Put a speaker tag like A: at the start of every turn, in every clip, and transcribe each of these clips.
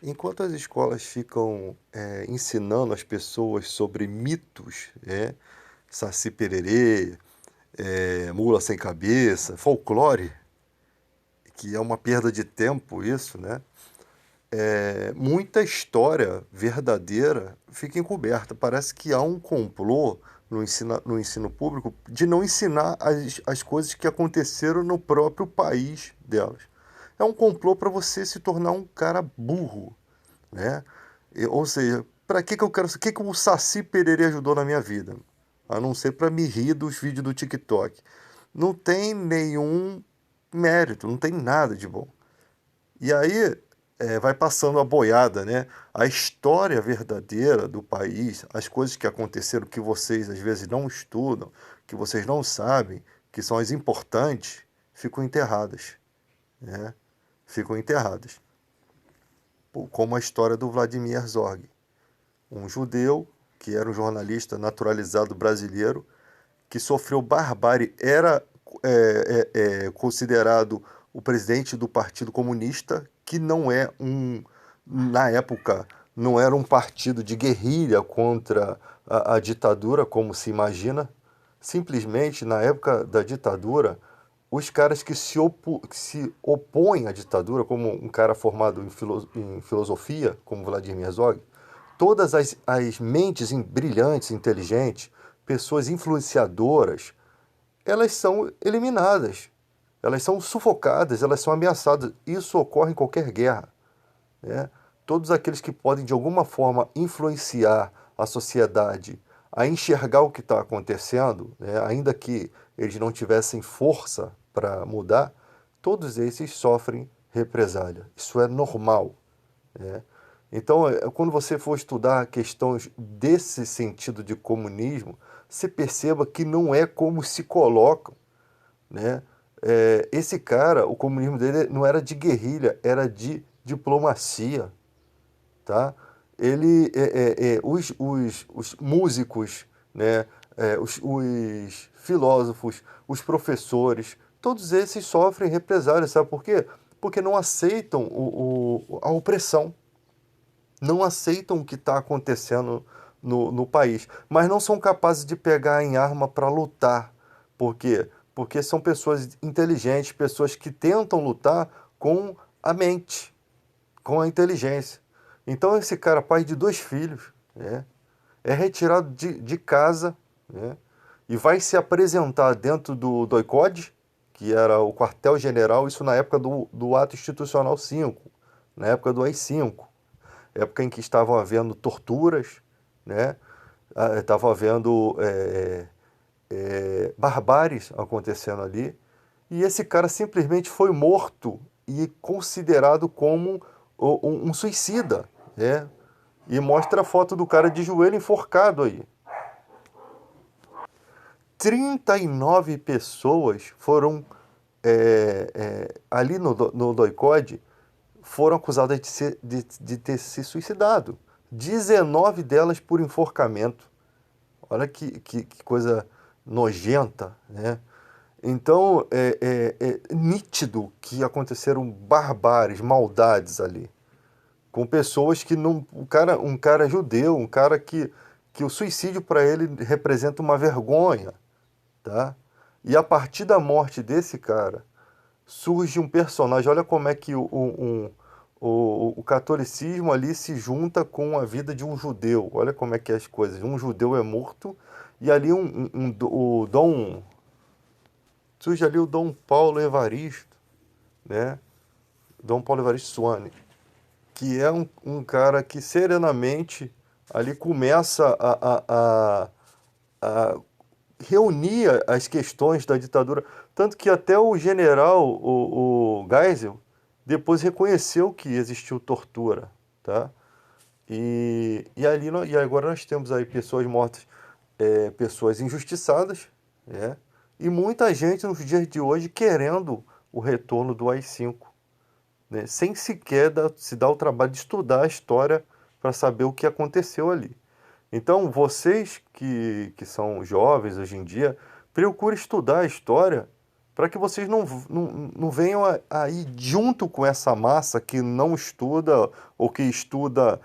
A: Enquanto as escolas ficam ensinando as pessoas sobre mitos, Saci Pererê, mula sem cabeça, folclore, que é uma perda de tempo isso, né? Muita história verdadeira fica encoberta. Parece que há um complô no ensino público de não ensinar as coisas que aconteceram no próprio país delas. É um complô para você se tornar um cara burro, né? Ou seja, para que eu quero, o que que o Saci Pererê ajudou na minha vida? A não ser para me rir dos vídeos do TikTok. Não tem nenhum mérito, não tem nada de bom. E aí vai passando a boiada, né? A história verdadeira do país, as coisas que aconteceram que vocês às vezes não estudam, que vocês não sabem, que são as importantes, ficam enterradas, né? Ficam enterradas. Como a história do Vladimir Herzog, um judeu que era um jornalista naturalizado brasileiro que sofreu barbárie, era considerado o presidente do Partido Comunista, que não é na época, não era um partido de guerrilha contra a ditadura, como se imagina. Simplesmente, na época da ditadura, os caras que se opõem à ditadura, como um cara formado em filosofia, como Vladimir Herzog, todas as mentes brilhantes, inteligentes, pessoas influenciadoras, elas são eliminadas, elas são sufocadas, elas são ameaçadas. Isso ocorre em qualquer guerra, né? Todos aqueles que podem de alguma forma influenciar a sociedade a enxergar o que está acontecendo, né? Ainda que eles não tivessem força para mudar, todos esses sofrem represália. Isso é normal, né? Então, quando você for estudar questões desse sentido de comunismo, você perceba que não é como se colocam, né? Esse cara, o comunismo dele não era de guerrilha, era de diplomacia, tá? Os músicos, né? Os filósofos, os professores, todos esses sofrem represálias, sabe por quê? Porque não aceitam a opressão, não aceitam o que está acontecendo no país, mas não são capazes de pegar em arma para lutar. Por quê? Porque são pessoas inteligentes, pessoas que tentam lutar com a mente, com a inteligência. Então esse cara, pai de dois filhos, né, é retirado de casa, né, e vai se apresentar dentro do ICOD, que era o quartel-general, isso na época do Ato Institucional 5, na época do AI-5, época em que estavam havendo torturas, né? Estavam havendo barbáries acontecendo ali, e esse cara simplesmente foi morto e considerado como um suicida, né? E mostra a foto do cara de joelho enforcado aí. 39 pessoas foram ali no doicode foram acusadas de ter se suicidado. 19 delas por enforcamento. Olha que coisa nojenta, né? Então, é nítido que aconteceram barbáries, maldades ali. Com pessoas que não... um cara judeu, um cara que o suicídio para ele representa uma vergonha, tá? E a partir da morte desse cara, surge um personagem. Olha como é que o catolicismo ali se junta com a vida de um judeu. Olha como é que é as coisas. Um judeu é morto e ali o Dom... Surge ali o Dom Paulo Evaristo, né? Dom Paulo Evaristo Suane, que é um cara que serenamente ali começa a reunir as questões da ditadura, tanto que até o general, o Geisel, depois reconheceu que existiu tortura, tá? E agora nós temos aí pessoas mortas, pessoas injustiçadas, né? E muita gente nos dias de hoje querendo o retorno do AI-5, né? Sem sequer se dar o trabalho de estudar a história para saber o que aconteceu ali. Então, vocês que são jovens hoje em dia, procurem estudar a história para que vocês não venham a ir junto com essa massa que não estuda ou que estuda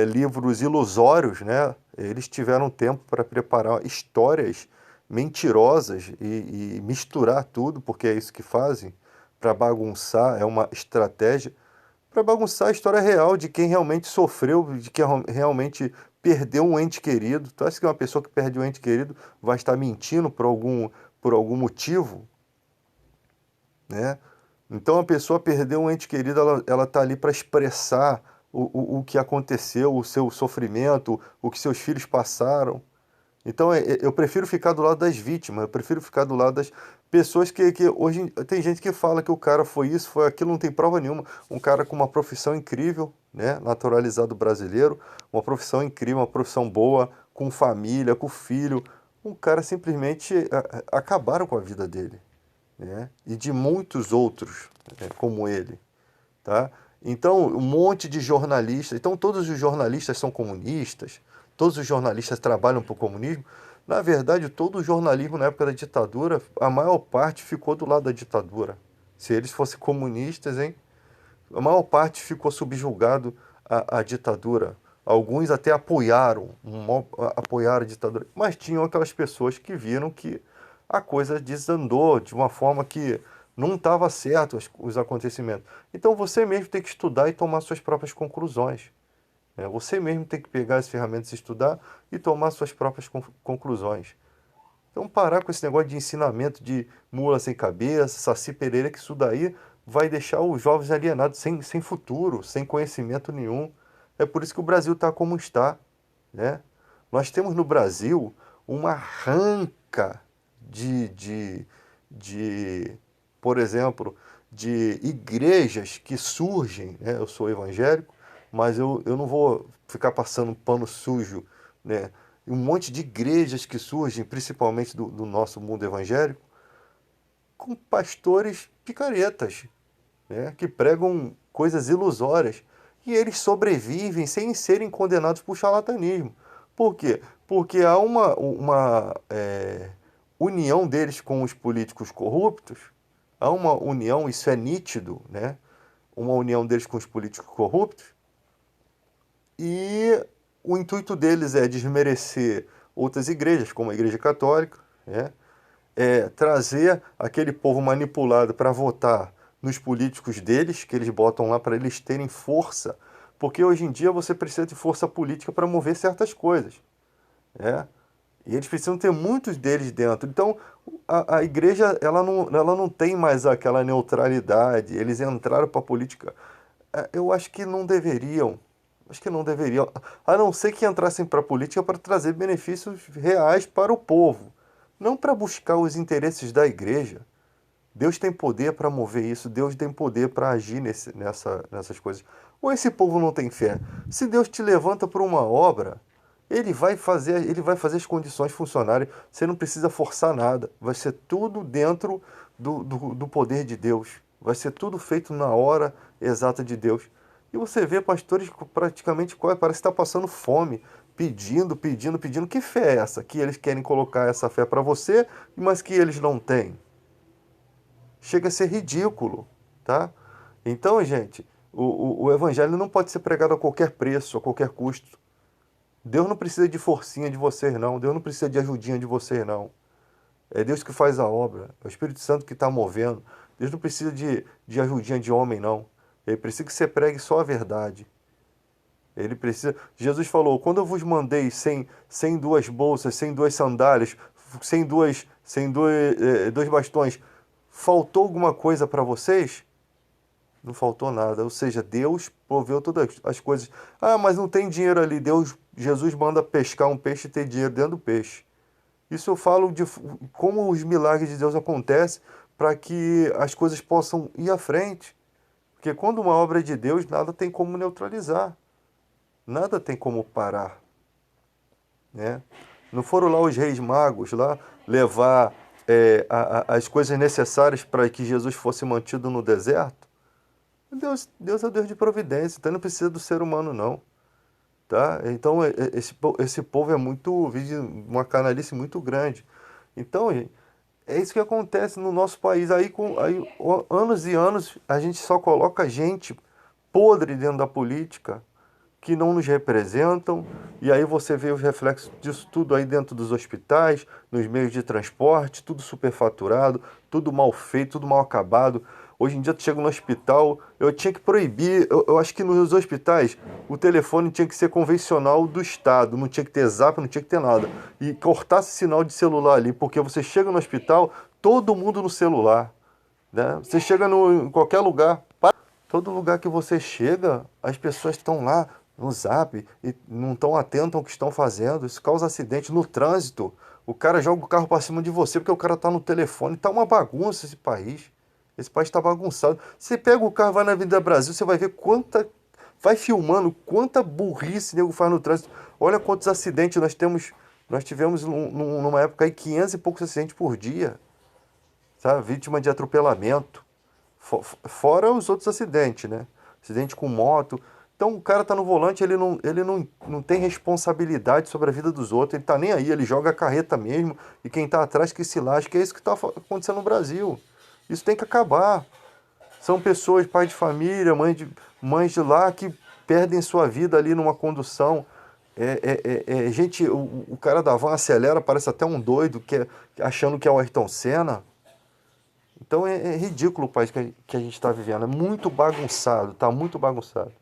A: livros ilusórios, né? Eles tiveram tempo para preparar histórias mentirosas e misturar tudo, porque é isso que fazem, para bagunçar, é uma estratégia para bagunçar a história real de quem realmente sofreu, de quem realmente perdeu um ente querido. Tu acha que uma pessoa que perde um ente querido vai estar mentindo por algum motivo, né? Então a pessoa perdeu um ente querido, ela está ali para expressar o que aconteceu, o seu sofrimento, o que seus filhos passaram. Então eu prefiro ficar do lado das vítimas, eu prefiro ficar do lado das pessoas que hoje tem gente que fala que o cara foi isso, foi aquilo, não tem prova nenhuma. Um cara com uma profissão incrível, né, naturalizado brasileiro, uma profissão incrível, uma profissão boa, com família, com filho. Um cara simplesmente acabaram com a vida dele, né? E de muitos outros, como ele, tá? Então, um monte de jornalistas, então todos os jornalistas são comunistas, todos os jornalistas trabalham para o comunismo. Na verdade, todo o jornalismo na época da ditadura, a maior parte ficou do lado da ditadura. Se eles fossem comunistas, hein? A maior parte ficou subjugado à ditadura. Alguns até apoiaram a ditadura, mas tinham aquelas pessoas que viram que a coisa desandou de uma forma que não estava certo os acontecimentos. Então você mesmo tem que estudar e tomar suas próprias conclusões. Você mesmo tem que pegar as ferramentas, estudar e tomar suas próprias conclusões. Então parar com esse negócio de ensinamento de mula sem cabeça, Saci Pereira, que isso daí vai deixar os jovens alienados, sem futuro, sem conhecimento nenhum. É por isso que o Brasil está como está, né? Nós temos no Brasil uma ranca de, por exemplo, de igrejas que surgem, né? Eu sou evangélico, mas eu não vou ficar passando pano sujo, né? Um monte de igrejas que surgem, principalmente do nosso mundo evangélico, com pastores picaretas, né? Que pregam coisas ilusórias. E eles sobrevivem sem serem condenados por charlatanismo. Por quê? Porque há uma união deles com os políticos corruptos, há uma união, isso é nítido, né? Uma união deles com os políticos corruptos, e o intuito deles é desmerecer outras igrejas, como a Igreja Católica, né? Trazer aquele povo manipulado para votar nos políticos deles, que eles botam lá para eles terem força, porque hoje em dia você precisa de força política para mover certas coisas, né? E eles precisam ter muitos deles dentro. Então, a igreja ela não tem mais aquela neutralidade. Eles entraram para a política. Eu acho que não deveriam. Acho que não deveriam. A não ser que entrassem para a política para trazer benefícios reais para o povo, não para buscar os interesses da igreja. Deus tem poder para mover isso, Deus tem poder para agir nessas coisas. Ou esse povo não tem fé? Se Deus te levanta para uma obra, ele vai fazer as condições funcionarem. Você não precisa forçar nada. Vai ser tudo dentro do poder de Deus. Vai ser tudo feito na hora exata de Deus. E você vê pastores que praticamente parece estar passando fome, pedindo, pedindo, pedindo. Que fé é essa? Que eles querem colocar essa fé para você, mas que eles não têm. Chega a ser ridículo, tá? Então, gente, o evangelho não pode ser pregado a qualquer preço, a qualquer custo. Deus não precisa de forcinha de vocês, não. Deus não precisa de ajudinha de vocês, não. É Deus que faz a obra. É o Espírito Santo que está movendo. Deus não precisa de ajudinha de homem, não. Ele precisa que você pregue só a verdade. Ele precisa. Jesus falou: quando eu vos mandei sem duas bolsas, sem duas sandálias, sem dois bastões, faltou alguma coisa para vocês? Não faltou nada. Ou seja, Deus proveu todas as coisas. Ah, mas não tem dinheiro ali. Jesus manda pescar um peixe e ter dinheiro dentro do peixe. Isso eu falo de como os milagres de Deus acontecem para que as coisas possam ir à frente. Porque quando uma obra é de Deus, nada tem como neutralizar. Nada tem como parar, né? Não foram lá os reis magos lá levar as coisas necessárias para que Jesus fosse mantido no deserto? Deus é o Deus de providência, então não precisa do ser humano, não. Tá? Então, esse povo é muito, vive uma canalice muito grande. Então, gente, É isso que acontece no nosso país. Anos e anos, a gente só coloca gente podre dentro da política, que não nos representam, e aí você vê os reflexos disso tudo aí dentro dos hospitais, nos meios de transporte, tudo superfaturado, tudo mal feito, tudo mal acabado. Hoje em dia tu chega no hospital, eu tinha que proibir, eu acho que nos hospitais o telefone tinha que ser convencional do Estado, não tinha que ter Zap, não tinha que ter nada. E cortasse sinal de celular ali, porque você chega no hospital, todo mundo no celular, né? Você chega em qualquer lugar, todo lugar que você chega, as pessoas estão lá no Zap e não estão atentas ao que estão fazendo. Isso causa acidente no trânsito. O cara joga o carro para cima de você porque o cara está no telefone. Está uma bagunça esse país. Esse país está bagunçado. Você pega o carro, vai na Avenida Brasil, você vai ver quanta. Vai filmando quanta burrice o nego faz no trânsito. Olha quantos acidentes nós temos. Nós tivemos numa época aí 500 e poucos acidentes por dia, sabe? Vítima de atropelamento. Fora os outros acidentes, né? Acidente com moto. Então o cara tá no volante, ele não tem responsabilidade sobre a vida dos outros, ele tá nem aí, ele joga a carreta mesmo, e quem tá atrás que se lasque, é isso que tá acontecendo no Brasil. Isso tem que acabar. São pessoas, pais de família, mães de lá, que perdem sua vida ali numa condução. Gente, o cara da van acelera, parece até um doido, achando que é o Ayrton Senna. Então é ridículo o país que a gente está vivendo. É muito bagunçado, tá muito bagunçado.